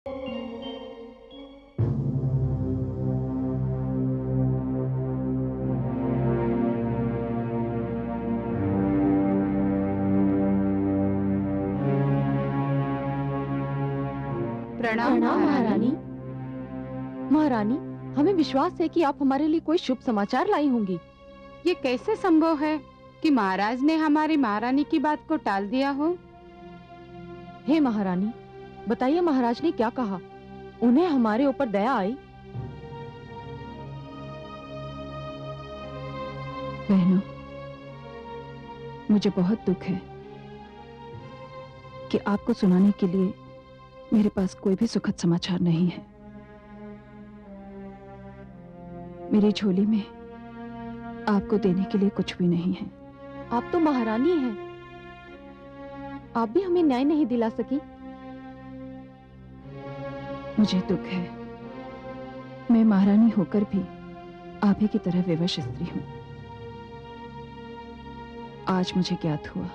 प्रणाम महारानी। महारानी, हमें विश्वास है कि आप हमारे लिए कोई शुभ समाचार लाई होंगी। ये कैसे संभव है कि महाराज ने हमारी महारानी की बात को टाल दिया हो? हे महारानी, बताइए महाराज ने क्या कहा? उन्हें हमारे ऊपर दया आई? बहनों, मुझे बहुत दुख है कि आपको सुनाने के लिए मेरे पास कोई भी सुखद समाचार नहीं है। मेरी झोली में आपको देने के लिए कुछ भी नहीं है। आप तो महारानी हैं। आप भी हमें न्याय नहीं दिला सकी। मुझे दुख है, मैं महारानी होकर भी आप ही की तरह विवश स्त्री हूं। आज मुझे ज्ञात हुआ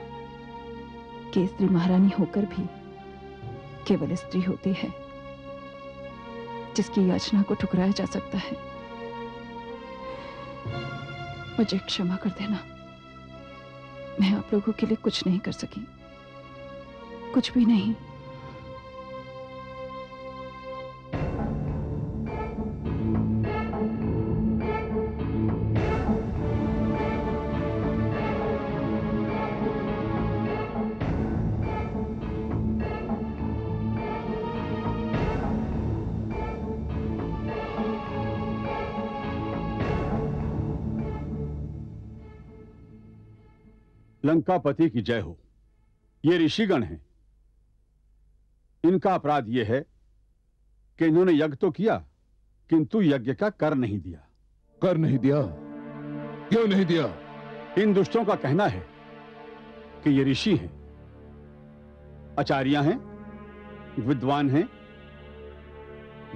कि स्त्री महारानी होकर भी केवल स्त्री होती है जिसकी याचना को ठुकराया जा सकता है। मुझे क्षमा कर देना, मैं आप लोगों के लिए कुछ नहीं कर सकी, कुछ भी नहीं। लंकापति की जय हो। ये ऋषिगण हैं। इनका अपराध यह है कि इन्होंने यज्ञ तो किया किंतु यज्ञ का कर नहीं दिया। कर नहीं दिया? क्यों नहीं दिया? इन दुष्टों का कहना है कि ये ऋषि हैं, आचार्य हैं, विद्वान हैं,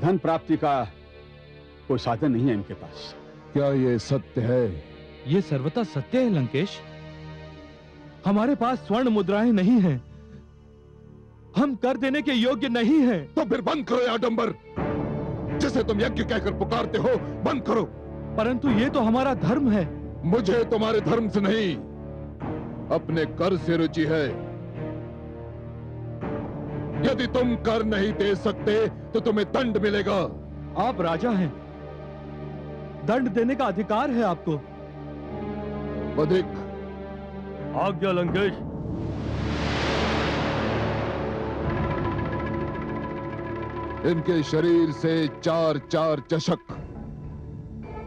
धन प्राप्ति का कोई साधन नहीं है इनके पास। क्या ये सत्य है? ये सर्वथा सत्य है लंकेश। हमारे पास स्वर्ण मुद्राएं नहीं हैं। हम कर देने के योग्य नहीं हैं। तो फिर बंद करो ये आडंबर, जिसे तुम यज्ञ कहकर पुकारते हो, बंद करो। परंतु ये तो हमारा धर्म है। मुझे तुम्हारे धर्म से नहीं, अपने कर से रुचि है। यदि तुम कर नहीं दे सकते तो तुम्हें दंड मिलेगा। आप राजा हैं, दंड देने का अधिकार है आपको। अधिक आज्ञा लंकेश। इनके शरीर से 4-4 चषक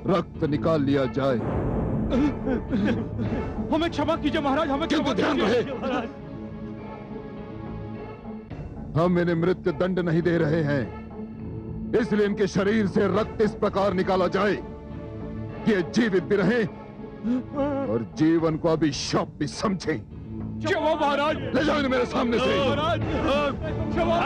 रक्त निकाल लिया जाए। हमें क्षमा कीजिए महाराज, हमें किंतु ध्यान रहे, हम इन्हें मृत्यु दंड नहीं दे रहे हैं, इसलिए इनके शरीर से रक्त इस प्रकार निकाला जाए कि ये जीवित भी रहे और जीवन को अभिशाप भी समझें। क्षमा महाराज। ले जाओ इन्हें मेरे सामने से। महाराज, क्षमा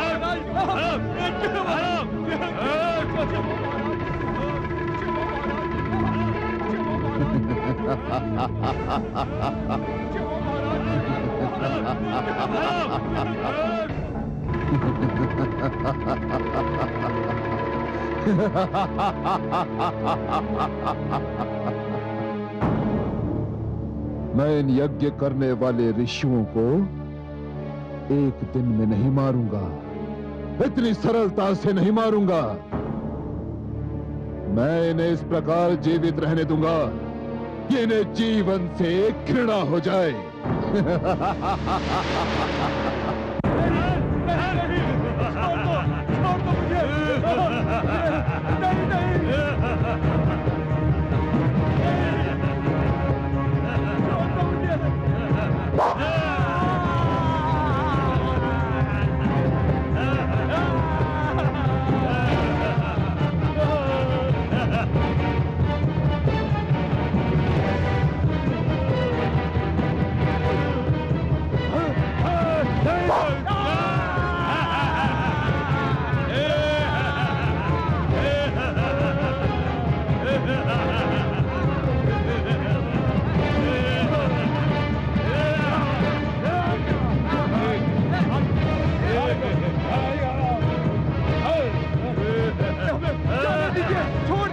मैं इन यज्ञ करने वाले ऋषियों को एक दिन में नहीं मारूंगा, इतनी सरलता से नहीं मारूंगा। मैं इन्हें इस प्रकार जीवित रहने दूंगा कि इन्हें जीवन से घृणा हो जाए।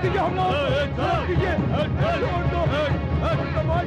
दीजिए हम लोग, छोड़ दीजिए, छोड़ दो, कमाल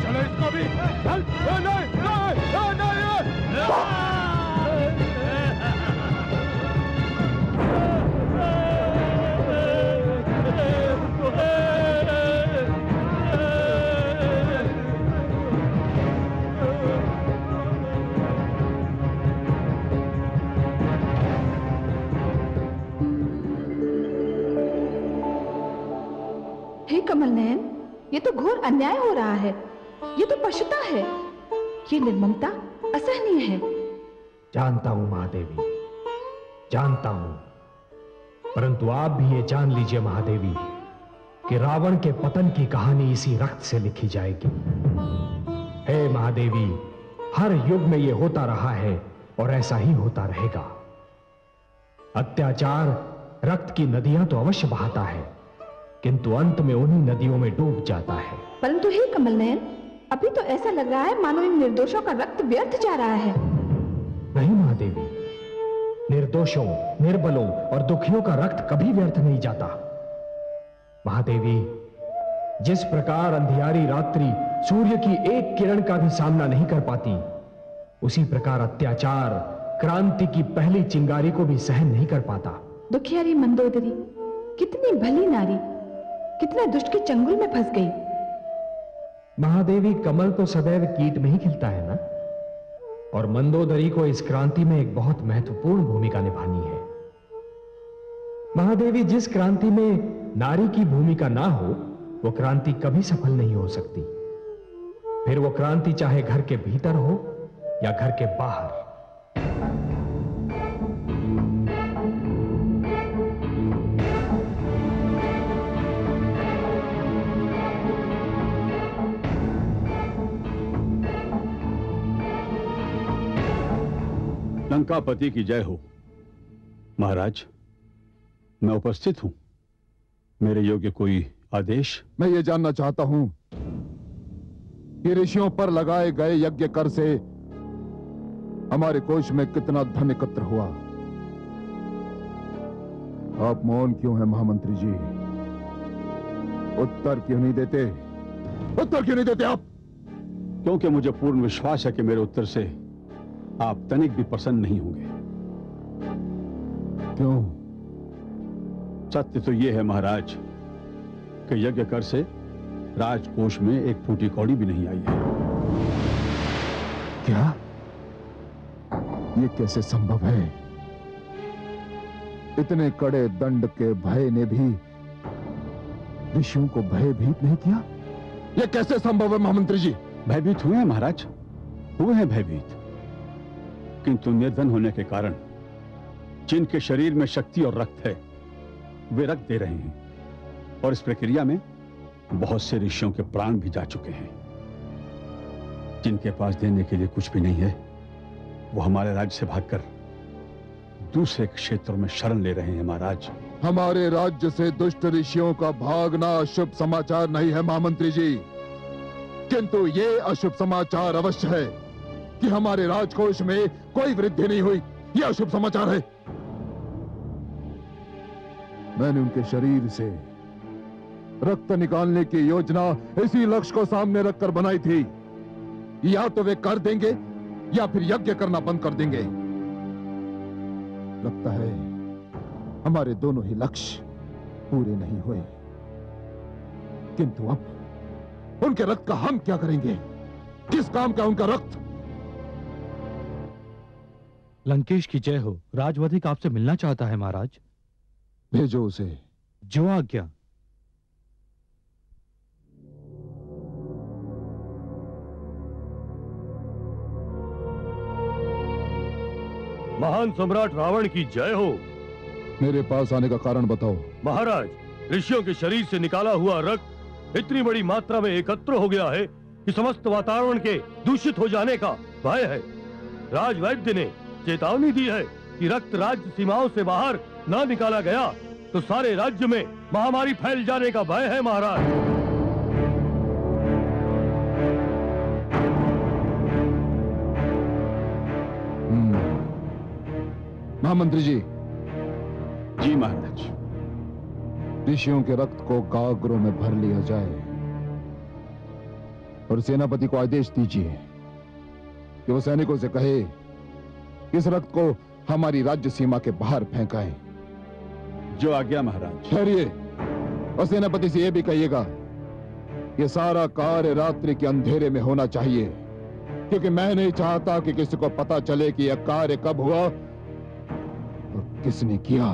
चलो इसको भी हे कमल नयन, ये तो घोर अन्याय हो रहा है। ये तो पशुता है। ये निर्ममता असहनीय है। जानता हूं महादेवी, जानता हूं, परंतु आप भी ये जान लीजिए महादेवी कि रावण के पतन की कहानी इसी रक्त से लिखी जाएगी। हे महादेवी, हर युग में ये होता रहा है और ऐसा ही होता रहेगा। अत्याचार रक्त की नदियां तो अवश्य बहाता है, किंतु अंत में उन्हीं नदियों में डूब जाता है। परंतु हे कमल नयन, अभी तो ऐसा लग रहा है मानो इन निर्दोषों का रक्त व्यर्थ जा रहा है। नहीं महादेवी, निर्दोषों, निर्बलों और दुखियों का रक्त कभी व्यर्थ नहीं जाता। महादेवी, जिस प्रकार अंधियारी रात्रि सूर्य की एक किरण का भी सामना नहीं कर पाती, उसी प्रकार अत्याचार क्रांति की पहली चिंगारी को भी सहन नहीं कर पाता। दुखियारी मंदोदरी कितनी भली नारी, कितना दुष्ट के चंगुल में फंस गई। महादेवी, कमल तो सदैव कीट में ही खिलता है ना, और मंदोदरी को इस क्रांति में एक बहुत महत्वपूर्ण भूमिका निभानी है। महादेवी, जिस क्रांति में नारी की भूमिका ना हो, वो क्रांति कभी सफल नहीं हो सकती। फिर वो क्रांति चाहे घर के भीतर हो या घर के बाहर। लंकापति की जय हो। महाराज, मैं उपस्थित हूं। मेरे योग्य कोई आदेश? मैं ये जानना चाहता हूं कि ऋषियों पर लगाए गए यज्ञ कर से हमारे कोष में कितना धन एकत्र हुआ। आप मौन क्यों हैं महामंत्री जी? उत्तर क्यों नहीं देते? उत्तर क्यों नहीं देते आप? क्योंकि मुझे पूर्ण विश्वास है कि मेरे उत्तर से आप तनिक भी प्रसन्न नहीं होंगे। क्यों? सत्य तो यह है महाराज कि यज्ञ कर से राजकोष में एक फूटी कौड़ी भी नहीं आई है। क्या? ये कैसे संभव है? इतने कड़े दंड के भय ने भी ऋषियों को भयभीत नहीं किया? ये कैसे संभव है महामंत्री जी? भयभीत हुए हैं महाराज, हुए हैं भयभीत, किंतु निर्धन होने के कारण जिनके शरीर में शक्ति और रक्त है, वे रक्त दे रहे हैं, और इस प्रक्रिया में बहुत से ऋषियों के प्राण भी जा चुके हैं। जिनके पास देने के लिए कुछ भी नहीं है, वो हमारे राज्य से भागकर दूसरे क्षेत्रों में शरण ले रहे हैं महाराज। हमारे राज्य से दुष्ट ऋषियों का भागना अशुभ समाचार नहीं है महामंत्री जी, किंतु ये अशुभ समाचार अवश्य है कि हमारे राजकोष में कोई वृद्धि नहीं हुई। यह अशुभ समाचार है। मैंने उनके शरीर से रक्त निकालने की योजना इसी लक्ष्य को सामने रखकर बनाई थी। या तो वे कर देंगे या फिर यज्ञ करना बंद कर देंगे। लगता है हमारे दोनों ही लक्ष्य पूरे नहीं हुए, किंतु उनके रक्त का हम क्या करेंगे? किस काम का उनका रक्त? लंकेश की जय हो। राजवधिक आपसे मिलना चाहता है महाराज। भेजो उसे। जो आज्ञा। महान सम्राट रावण की जय हो। मेरे पास आने का कारण बताओ। महाराज, ऋषियों के शरीर से निकाला हुआ रक्त इतनी बड़ी मात्रा में एकत्र हो गया है कि समस्त वातावरण के दूषित हो जाने का भय है। राजवैद्य ने चेतावनी दी है कि रक्त राज्य सीमाओं से बाहर न निकाला गया तो सारे राज्य में महामारी फैल जाने का भय है महाराज। महामंत्री जी। जी महाराज। ऋषियों के रक्त को गागरों में भर लिया जाए और सेनापति को आदेश दीजिए कि वो सैनिकों से कहे इस रक्त को हमारी राज्य सीमा के बाहर फेंकाएं। जो आज्ञा महाराज। ठहरिए, और सेनापति से यह भी कहिएगा कि सारा कार्य रात्रि के अंधेरे में होना चाहिए, क्योंकि मैं नहीं चाहता कि किसी को पता चले कि यह कार्य कब हुआ और किसने किया।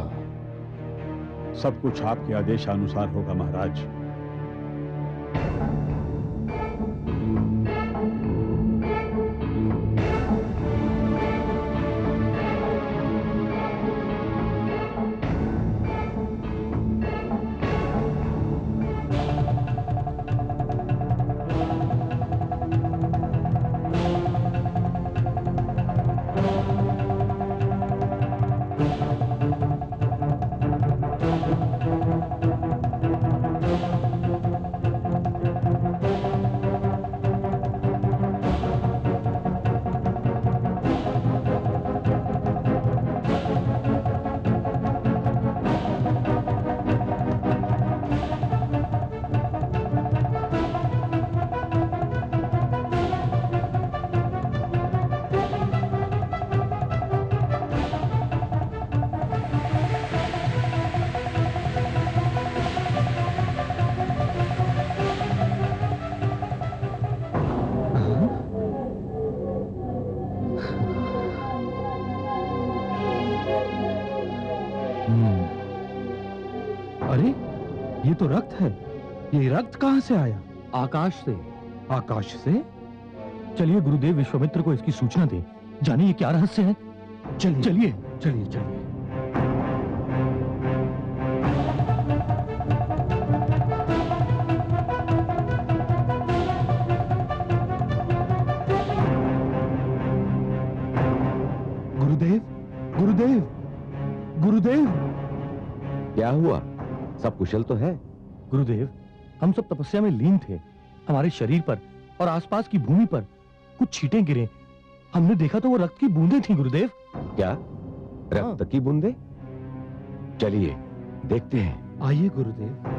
सब कुछ आपके आदेशानुसार होगा महाराज। अरे ये तो रक्त है। ये रक्त कहां से आया? आकाश से। आकाश से? चलिए गुरुदेव विश्वामित्र को इसकी सूचना दे, जाने ये क्या रहस्य है। चलिए चलिए चलिए चलिए। गुरुदेव गुरुदेव गुरुदेव। क्या हुआ? सब कुशल तो है? गुरुदेव, हम सब तपस्या में लीन थे। हमारे शरीर पर और आसपास की भूमि पर कुछ छींटे गिरे। हमने देखा तो वो रक्त की बूंदें थी गुरुदेव। क्या रक्त की बूंदें? चलिए देखते हैं। आइए गुरुदेव।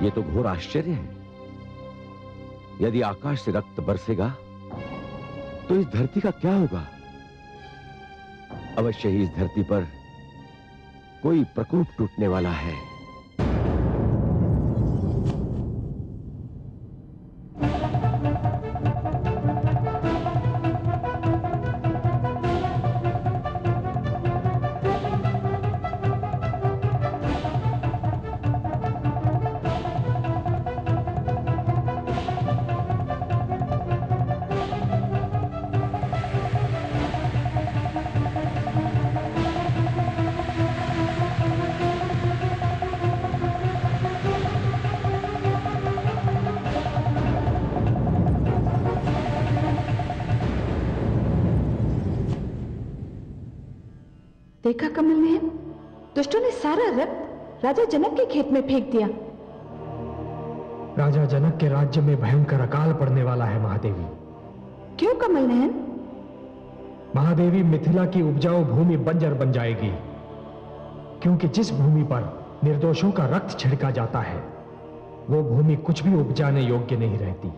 ये तो घोर आश्चर्य है। यदि आकाश से रक्त बरसेगा तो इस धरती का क्या होगा? अवश्य ही इस धरती पर कोई प्रकोप टूटने वाला है। देखा कमल नयन, दुष्टों ने सारा रक्त राजा जनक के खेत में फेंक दिया। राजा जनक के राज्य में भयंकर अकाल पड़ने वाला है महादेवी। क्यों कमल नयन? महादेवी, मिथिला की उपजाऊ भूमि बंजर बन जाएगी, क्योंकि जिस भूमि पर निर्दोषों का रक्त छिड़का जाता है वो भूमि कुछ भी उपजाने योग्य नहीं रहती।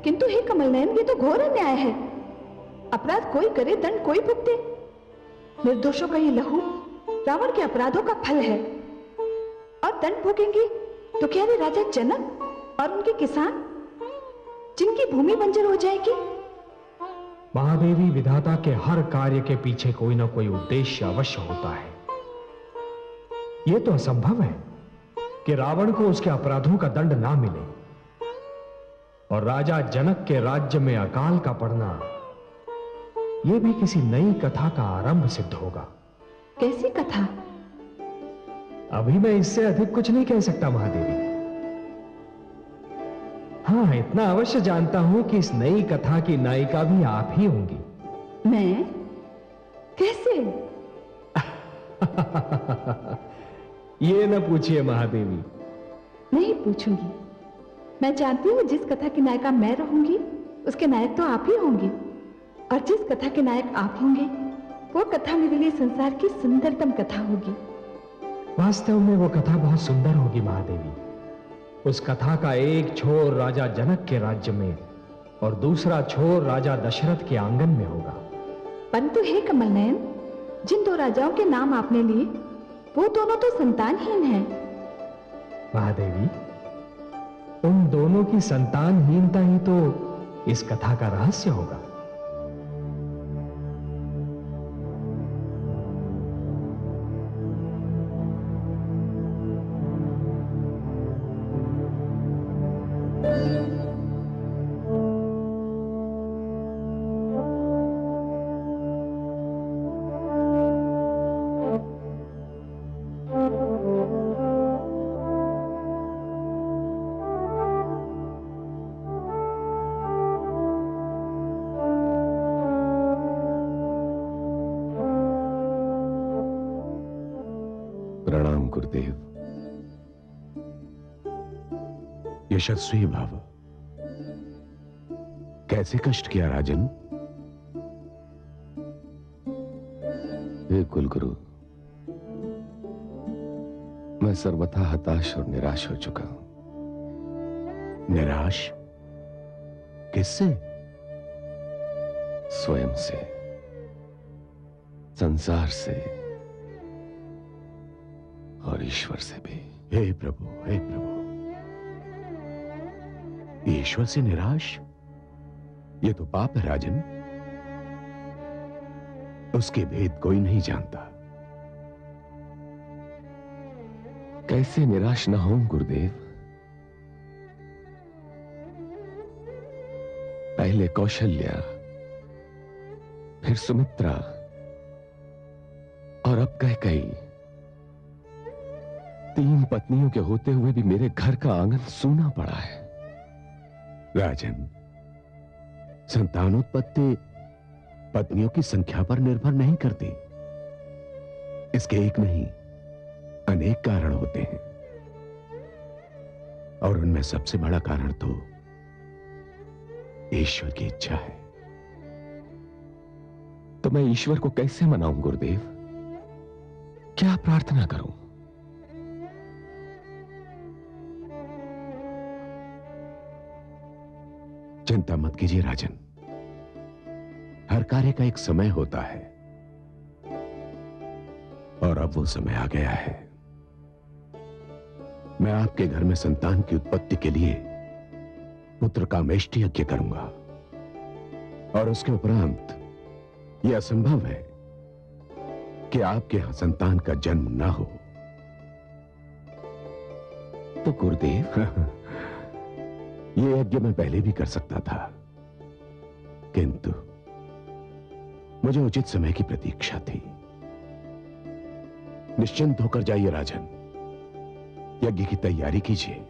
किंतु हे कमलनयन, ये तो घोर अन्याय है। अपराध कोई करे, दंड कोई भुगते। निर्दोषों का ये लहू रावण के अपराधों का फल है, और दंड भोगेंगे तो क्या रे राजा जनक और उनके किसान, जिनकी भूमि बंजर हो जाएगी? महादेवी, विधाता के हर कार्य के पीछे कोई ना कोई उद्देश्य अवश्य होता है। यह तो असंभव है कि रावण को उसके अपराधों का दंड ना मिले, और राजा जनक के राज्य में अकाल का पड़ना यह भी किसी नई कथा का आरंभ सिद्ध होगा। कैसी कथा? अभी मैं इससे अधिक कुछ नहीं कह सकता महादेवी। हाँ, इतना अवश्य जानता हूं कि इस नई कथा की नायिका भी आप ही होंगी। मैं? कैसे? ये न पूछिए महादेवी। नहीं पूछूंगी। मैं जानती हूँ जिस कथा की नायिका मैं रहूंगी, उसके नायक तो आप ही होंगे, और जिस कथा के नायक आप होंगे, वो कथा मेरे लिए संसार की सुंदरतम कथा होगी। वास्तव में वो कथा बहुत सुंदर होगी महादेवी। उस कथा का एक छोर राजा जनक के राज्य में और दूसरा छोर राजा दशरथ के आंगन में होगा। परंतु हे कमलनयन, जिन दो राजाओं के नाम आपने लिए, वो दोनों तो संतानहीन हैं। महादेवी, उन दोनों की संतानहीनता ही तो इस कथा का रहस्य होगा। प्रणाम गुरुदेव। यशस्वी भव। कैसे कष्ट किया राजन? हे कुलगुरु, मैं सर्वथा हताश और निराश हो चुका हूं। निराश? किससे? स्वयं से, संसार से और ईश्वर से भी। हे प्रभु, हे प्रभु, ईश्वर से निराश? ये तो पाप है राजन। उसके भेद कोई नहीं जानता। कैसे निराश ना हो गुरुदेव? पहले कौशल्या, फिर सुमित्रा और अब कैकेयी। 3 पत्नियों के होते हुए भी मेरे घर का आंगन सूना पड़ा है। राजन, संतानोत्पत्ति पत्नियों की संख्या पर निर्भर नहीं करती। इसके एक नहीं, अनेक कारण होते हैं, और उनमें सबसे बड़ा कारण तो ईश्वर की इच्छा है। तो मैं ईश्वर को कैसे मनाऊं गुरुदेव? क्या प्रार्थना करूं? चिंता मत कीजिए राजन, हर कार्य का एक समय होता है, और अब वो समय आ गया है। मैं आपके घर में संतान की उत्पत्ति के लिए पुत्र कामेष्टि यज्ञ करूंगा, और उसके उपरांत यह असंभव है कि आपके यहां संतान का जन्म ना हो। तो गुरुदेव, यह यज्ञ मैं पहले भी कर सकता था, किंतु मुझे उचित समय की प्रतीक्षा थी। निश्चिंत होकर जाइए राजन, यज्ञ की तैयारी कीजिए।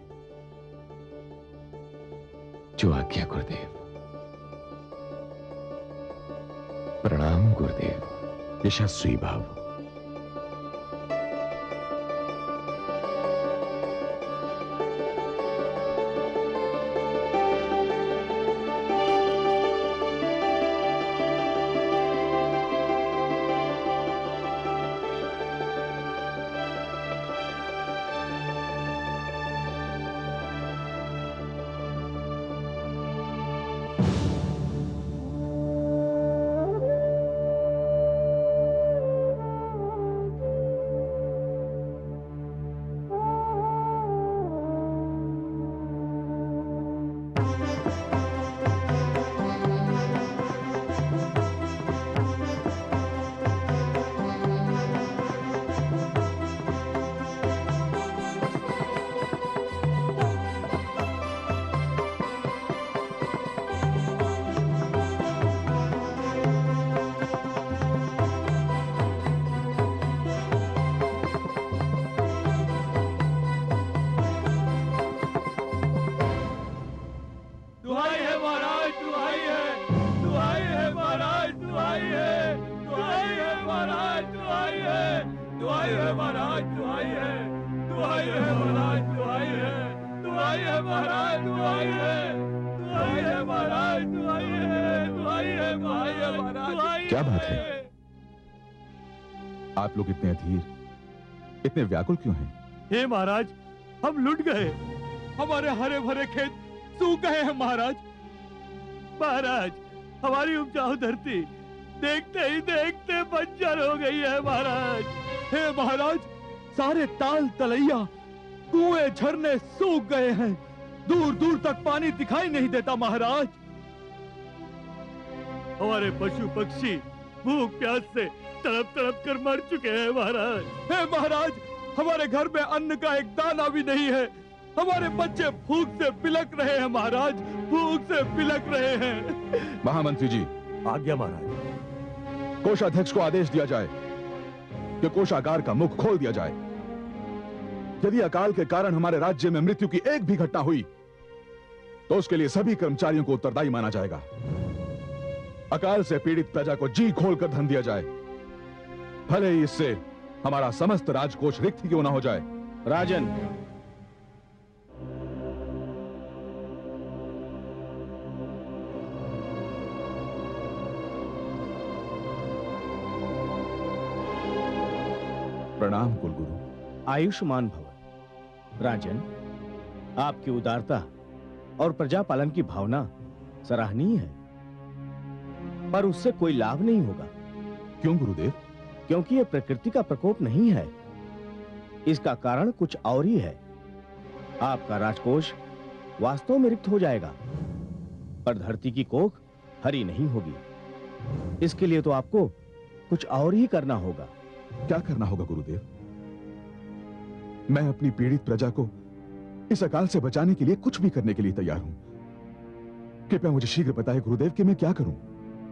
जो आज्ञा गुरुदेव। प्रणाम गुरुदेव। यशस्वी भाव। महाराज दुआई है, दुआई है महाराज, दुआई है, दुआई है महाराज, दुआई है, दुआई है महाराज, दुआई है, दुआई है महाराज, दुआई है, दुआई है महाराज, दुआई है, दुआई है महाराज, दुआई है, दुआई है महाराज। क्या बात है? आप लोग इतने अधीर, इतने व्याकुल क्यों हैं? हे महाराज, हम लुट गए, हमारे हरे भरे खेत सूख गए हैं महाराज। महाराज, हमारी उपजाऊ धरती देखते ही देखते बंजर हो गई है महाराज। हे महाराज, सारे ताल तलैया कुएं झरने सूख गए हैं, दूर दूर तक पानी दिखाई नहीं देता महाराज। हमारे पशु पक्षी भूख प्यास से तड़प तड़प कर मर चुके हैं महाराज। हे महाराज, हमारे घर में अन्न का एक दाना भी नहीं है, हमारे बच्चे भूख से बिलक रहे हैं महाराज, भूख से बिलक रहे हैं। महामंत्री जी, आज्ञा महाराज। कोषाध्यक्ष को आदेश दिया जाए कि कोषागार का मुख खोल दिया जाए। यदि अकाल के कारण हमारे राज्य में मृत्यु की एक भी घटना हुई तो उसके लिए सभी कर्मचारियों को उत्तरदायी माना जाएगा। अकाल से पीड़ित प्रजा को जी खोलकर धन दिया जाए, भले ही इससे हमारा समस्त राजकोष रिक्त ही क्यों ना हो जाए। राजन, प्रणाम कुलगुरु। आयुष्मान भव। राजन, आपकी उदारता और प्रजापालन की भावना सराहनीय है, पर उससे कोई लाभ नहीं होगा। क्यों गुरुदेव? क्योंकि यह प्रकृति का प्रकोप नहीं है, इसका कारण कुछ और ही है। आपका राजकोष वास्तव में रिक्त हो जाएगा, पर धरती की कोख हरी नहीं होगी। इसके लिए तो आपको कुछ और ही करना होगा। क्या करना होगा गुरुदेव? मैं अपनी पीड़ित प्रजा को इस अकाल से बचाने के लिए कुछ भी करने के लिए तैयार हूं। कृपया मुझे शीघ्र बताएं गुरुदेव कि मैं क्या करूं।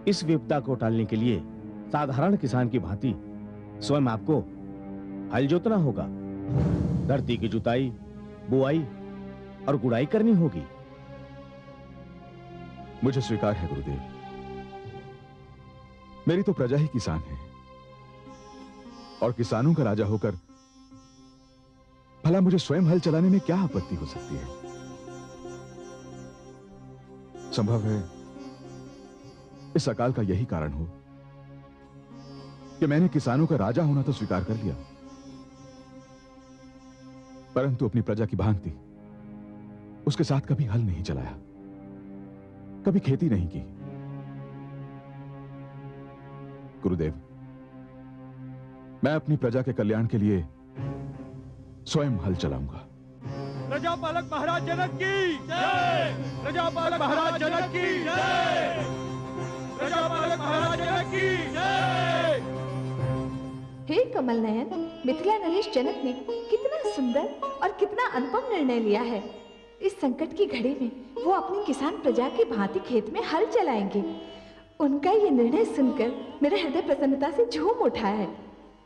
इस विपदा को टालने के लिए साधारण किसान की भांति स्वयं आपको हल जोतना होगा, धरती की जुताई, बुआई और गुड़ाई करनी होगी। मुझे स्वीकार है गुरुदेव। मेरी तो प्रजा ही किसान है, और किसानों का राजा होकर भला मुझे स्वयं हल चलाने में क्या आपत्ति हो सकती है? संभव है इस अकाल का यही कारण हो कि मैंने किसानों का राजा होना तो स्वीकार कर लिया, परंतु अपनी प्रजा की भांति उसके साथ कभी हल नहीं चलाया, कभी खेती नहीं की। गुरुदेव, मैं अपनी प्रजा के कल्याण के लिए स्वयं हल चलाऊंगा। प्रजापालक महाराज जनक की जय! प्रजापालक महाराज जनक की जय! प्रजापालक महाराज जनक की जय! हे कमल नयन, मिथिला नरेश जनक ने कितना सुंदर और कितना अनुपम निर्णय लिया है। इस संकट की घड़ी में वो अपनी किसान प्रजा की भांति खेत में हल चलाएंगे। उनका ये निर्णय सुनकर मेरा हृदय प्रसन्नता से झूम उठा है।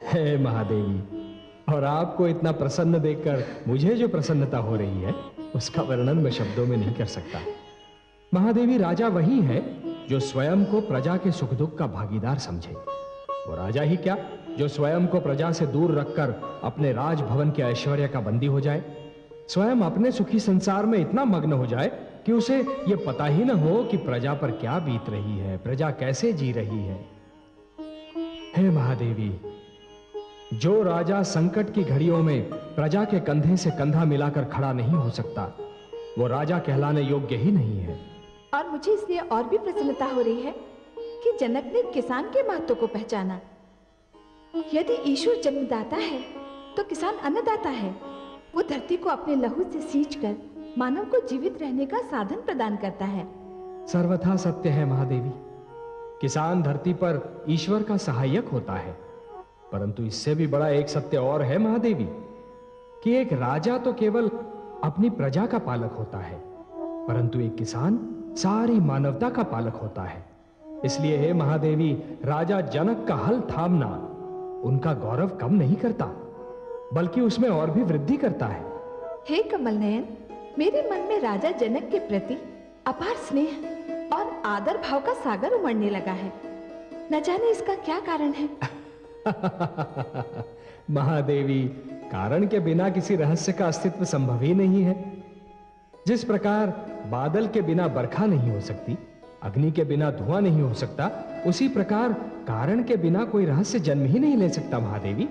हे महादेवी, और आपको इतना प्रसन्न देखकर मुझे जो प्रसन्नता हो रही है उसका वर्णन मैं शब्दों में नहीं कर सकता। महादेवी, राजा वही है जो स्वयं को प्रजा के सुख दुख का भागीदार समझे। वो राजा ही क्या जो स्वयं को प्रजा से दूर रखकर अपने राजभवन के ऐश्वर्य का बंदी हो जाए, स्वयं अपने सुखी संसार में इतना मग्न हो जाए कि उसे ये पता ही न हो कि प्रजा पर क्या बीत रही है, प्रजा कैसे जी रही है। हे महादेवी, जो राजा संकट की घड़ियों में प्रजा के कंधे से कंधा मिलाकर खड़ा नहीं हो सकता, वो राजा कहलाने योग्य ही नहीं है। और मुझे इसलिए और भी प्रसन्नता हो रही है कि जनक ने किसान के महत्व को पहचाना। यदि ईश्वर जन्मदाता है तो किसान अन्नदाता है। वो धरती को अपने लहू से सींचकर मानव को जीवित रहने का साधन प्रदान करता है। सर्वथा सत्य है महादेवी। किसान धरती पर ईश्वर का सहायक होता है, परंतु इससे भी बड़ा एक सत्य और है महादेवी कि एक राजा तो केवल अपनी प्रजा का पालक होता है, परंतु एक किसान सारी मानवता का पालक होता है। इसलिए हे महादेवी, राजा जनक का हल थामना उनका गौरव कम नहीं करता, बल्कि उसमें और भी वृद्धि करता है। हे कमल नयन, मेरे मन में राजा जनक के प्रति अपार स्नेह और और आदर भाव का सागर उमड़ने लगा है। न जाने इसका क्या कारण है। महादेवी, कारण के बिना किसी रहस्य का अस्तित्व संभव ही नहीं है। जिस प्रकार बादल के बिना बरखा नहीं हो सकती, अग्नि के बिना धुआं नहीं हो सकता, उसी प्रकार कारण के बिना कोई रहस्य जन्म ही नहीं ले सकता महादेवी।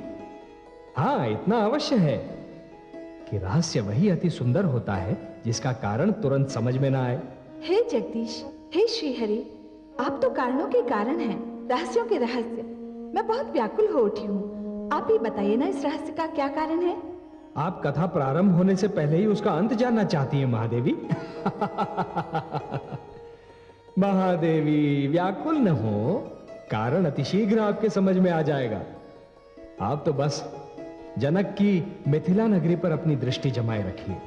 हाँ, इतना अवश्य है कि रहस्य वही अति सुंदर होता है जिसका कारण तुरंत समझ में ना आए। हे जगदीश, हे श्रीहरि, आप तो कारणों के कारण हैं, रहस्यों के रहस्य। मैं बहुत व्याकुल हो उठी हूँ। आप ही बताइए ना, इस रहस्य का क्या कारण है? आप कथा प्रारंभ होने से पहले ही उसका अंत जानना चाहती हैं महादेवी। महादेवी, व्याकुल न हो, कारण अतिशीघ्र आपके समझ में आ जाएगा। आप तो बस जनक की मिथिला नगरी पर अपनी दृष्टि जमाए रखिए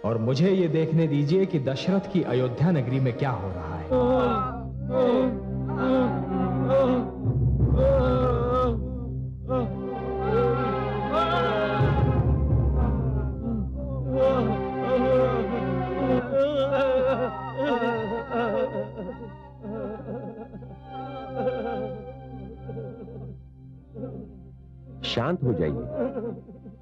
और मुझे यह देखने दीजिए कि दशरथ की अयोध्या नगरी में क्या हो रहा है। शांत हो जाइए।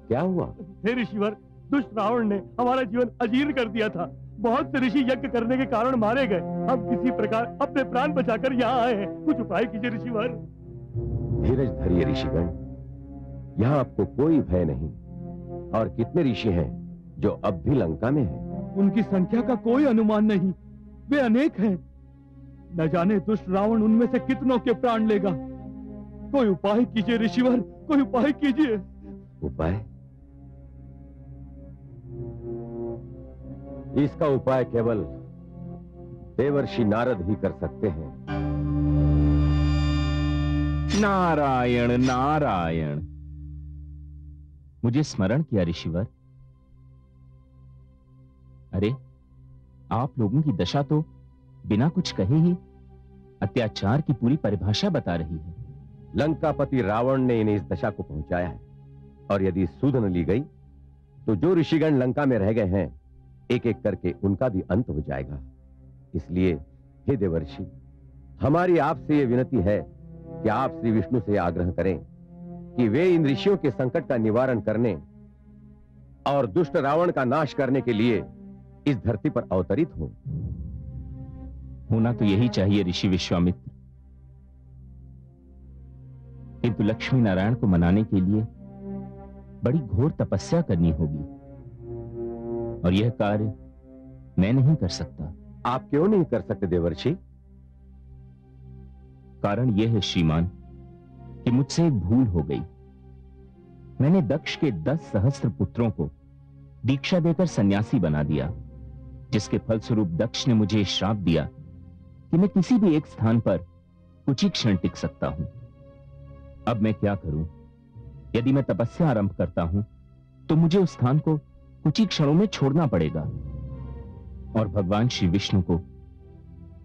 क्या हुआ? हे ऋषिवर, दुष्ट रावण ने हमारा जीवन अजीर्ण कर दिया था। बहुत से ऋषि यज्ञ करने के कारण मारे गए। हम किसी प्रकार अपने प्राण बचाकर यहाँ आए हैं। कुछ उपाय कीजिए ऋषिवर। धीरज धरिए ऋषिगण, यहाँ आपको कोई भय नहीं। और कितने ऋषि हैं जो अब भी लंका में हैं? उनकी संख्या का कोई अनुमान नहीं, वे अनेक हैं। न जाने दुष्ट रावण उनमें से कितनों के प्राण लेगा। कोई उपाय कीजिए ऋषिवर, कोई उपाय कीजिए। उपाय? इसका उपाय केवल देवर्षि नारद ही कर सकते हैं। नारायण नारायण, मुझे स्मरण किया ऋषिवर। अरे, आप लोगों की दशा तो बिना कुछ कहे ही अत्याचार की पूरी परिभाषा बता रही है। लंकापति रावण ने इन्हें इस दशा को पहुंचाया है, और यदि सुध न ली गई तो जो ऋषिगण लंका में रह गए हैं, एक एक करके उनका भी अंत हो जाएगा। इसलिए हे देवर्षि, हमारी आपसे यह विनती है कि आप श्री विष्णु से आग्रह करें कि वे इन ऋषियों के संकट का निवारण करने और दुष्ट रावण का नाश करने के लिए इस धरती पर अवतरित हों। होना तो यही चाहिए ऋषि विश्वामित्र, किंतु लक्ष्मी नारायण को मनाने के लिए बड़ी घोर तपस्या करनी होगी, और यह कार्य मैं नहीं कर सकता। आप क्यों नहीं कर सकते देवर्षि? कारण यह है श्रीमान कि मुझसे एक भूल हो गई। मैंने दक्ष के 10 सहस्त्र पुत्रों को दीक्षा देकर सन्यासी बना दिया, जिसके फलस्वरूप दक्ष ने मुझे श्राप दिया कि मैं किसी भी एक स्थान पर कुछ ही क्षण टिक सकता हूं। अब मैं क्या करूं? यदि मैं तपस्या आरंभ करता हूं तो मुझे उस स्थान को कुछ ही क्षणों में छोड़ना पड़ेगा, और भगवान श्री विष्णु को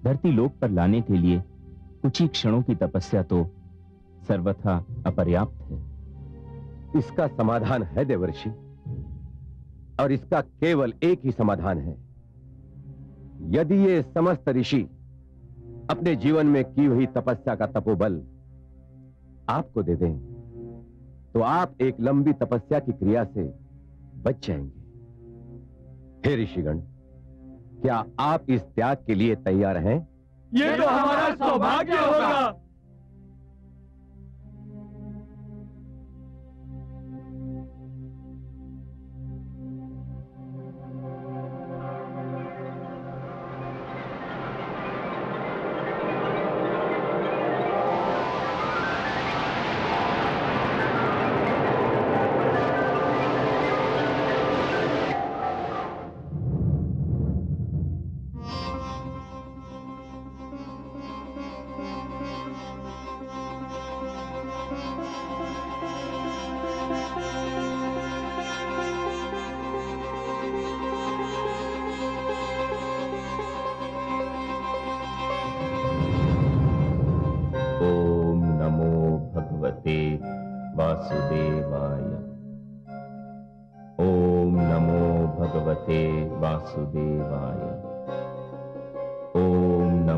धरती लोक पर लाने के लिए कुछ ही क्षणों की तपस्या तो सर्वथा अपर्याप्त है। इसका समाधान है देवर्षि, और इसका केवल एक ही समाधान है। यदि ये समस्त ऋषि अपने जीवन में की हुई तपस्या का तपोबल आपको दे दें, तो आप एक लंबी तपस्या की क्रिया से बच जाएंगे। हे ऋषिगण, क्या आप इस त्याग के लिए तैयार हैं? ये तो हमारा सौभाग्य होगा। वासुदेवाय। ओम नमो भगवते वासुदेवाय। ओम नमो